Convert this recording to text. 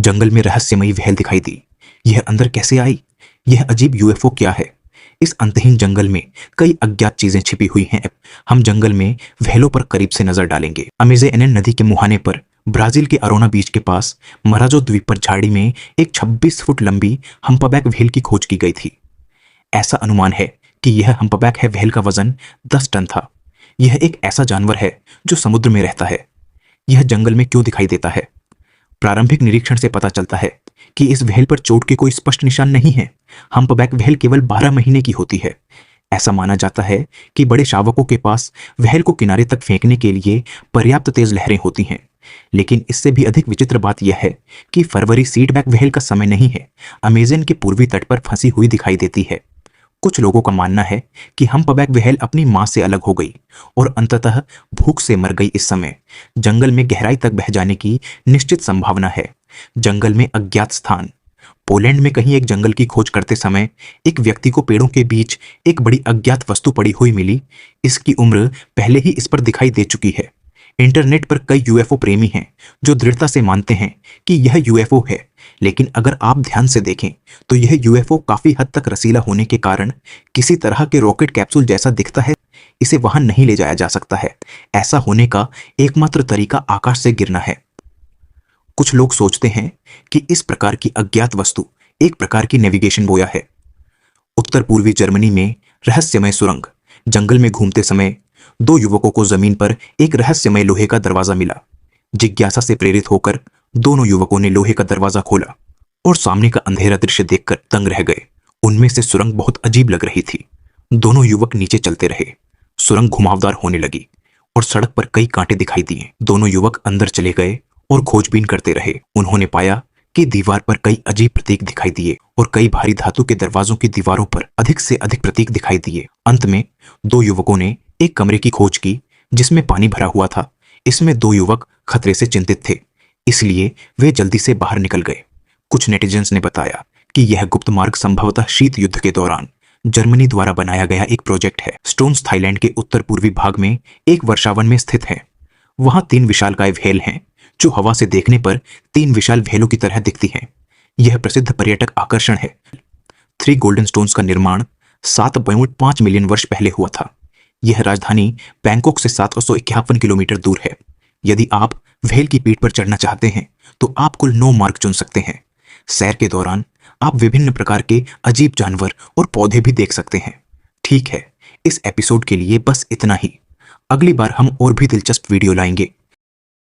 जंगल में रहस्यमयी व्हेल दिखाई दी। यह अंदर कैसे आई? यह अजीब यूएफओ क्या है? इस अंतहीन जंगल में कई अज्ञात चीजें छिपी हुई हैं। हम जंगल में व्हेलों पर करीब से नजर डालेंगे। अमेज़न नदी के मुहाने पर ब्राजील के अरोना बीच के पास मराजो द्वीप पर झाड़ी में एक 26 फुट लंबी हम्पबैक व्हेल की खोज की गई थी। ऐसा अनुमान है कि यह हम्पबैक है व्हेल का वजन 10 टन था। यह एक ऐसा जानवर है जो समुद्र में रहता है। यह जंगल में क्यों दिखाई देता है? प्रारंभिक निरीक्षण से पता चलता है कि इस व्हेल पर चोट के कोई स्पष्ट निशान नहीं है। हम्पबैक व्हेल केवल 12 महीने की होती है। ऐसा माना जाता है कि बड़े शावकों के पास व्हेल को किनारे तक फेंकने के लिए पर्याप्त तेज लहरें होती हैं। लेकिन इससे भी अधिक विचित्र बात यह है कि फरवरी सीडबैक व्हेल का समय नहीं है। अमेज़न के पूर्वी तट पर फंसी हुई दिखाई देती है। कुछ लोगों का मानना है कि हम्पबैक व्हेल अपनी मां से अलग हो गई और अंततः भूख से मर गई। इस समय जंगल में गहराई तक बह जाने की निश्चित संभावना है। जंगल में अज्ञात स्थान। पोलैंड में कहीं एक जंगल की खोज करते समय एक व्यक्ति को पेड़ों के बीच एक बड़ी अज्ञात वस्तु पड़ी हुई मिली। इसकी उम्र पहले ही इस पर दिखाई दे चुकी है। इंटरनेट पर कई यूएफओ प्रेमी हैं जो दृढ़ता से मानते हैं कि यह यूएफओ है। लेकिन अगर आप ध्यान से देखें तो यह यूएफओ काफी हद तक रसीला होने के कारण किसी तरह के रॉकेट कैप्सूल जैसा दिखता है। इसे वहां नहीं ले जाया जा सकता है। ऐसा होने का एकमात्र तरीका आकाश से गिरना है। कुछ लोग सोचते हैं कि इस प्रकार की अज्ञात वस्तु एक प्रकार की नेविगेशन बोया है। उत्तर पूर्वी जर्मनी में रहस्यमय सुरंग। जंगल में घूमते समय 2 युवकों को जमीन पर एक रहस्यमय लोहे का दरवाजा मिला। जिज्ञासा से प्रेरित होकर दोनों युवकों ने लोहे का दरवाजा खोला और सामने का अंधेरा दृश्य देखकर दंग रह गए। उनमें से सुरंग बहुत अजीब लग रही थी। दोनों युवक नीचे चलते रहे। सुरंग घुमावदार होने लगी और सड़क पर कई कांटे दिखाई दिए। दोनों युवक अंदर चले गए और खोजबीन करते रहे। उन्होंने पाया कि दीवार पर कई अजीब प्रतीक दिखाई दिए और कई भारी धातु के दरवाजों की दीवारों पर अधिक से अधिक प्रतीक दिखाई दिए। अंत में 2 युवकों ने एक कमरे की खोज की जिसमें पानी भरा हुआ था। इसमें 2 युवक खतरे से चिंतित थे, इसलिए वे जल्दी से बाहर निकल गए। कुछ नेटिजन्स ने बताया कि यह गुप्त मार्ग संभवतः शीत युद्ध के दौरान जर्मनी द्वारा बनाया गया एक प्रोजेक्ट है। स्टोन्स थाईलैंड के उत्तर पूर्वी भाग में एक वर्षावन में स्थित है। वहां 3 विशालकाय व्हेल हैं जो हवा से देखने पर 3 विशाल व्हेलों की तरह दिखती हैं। यह प्रसिद्ध पर्यटक आकर्षण है। 3 गोल्डन स्टोन्स का निर्माण 7.5 मिलियन वर्ष पहले हुआ था। यह राजधानी बैंकॉक से 751 किलोमीटर दूर है। यदि आप व्हेल की पीठ पर चढ़ना चाहते हैं तो आप कुल 9 मार्ग चुन सकते हैं। सैर के दौरान आप विभिन्न प्रकार के अजीब जानवर और पौधे भी देख सकते हैं। ठीक है, इस एपिसोड के लिए बस इतना ही। अगली बार हम और भी दिलचस्प वीडियो लाएंगे।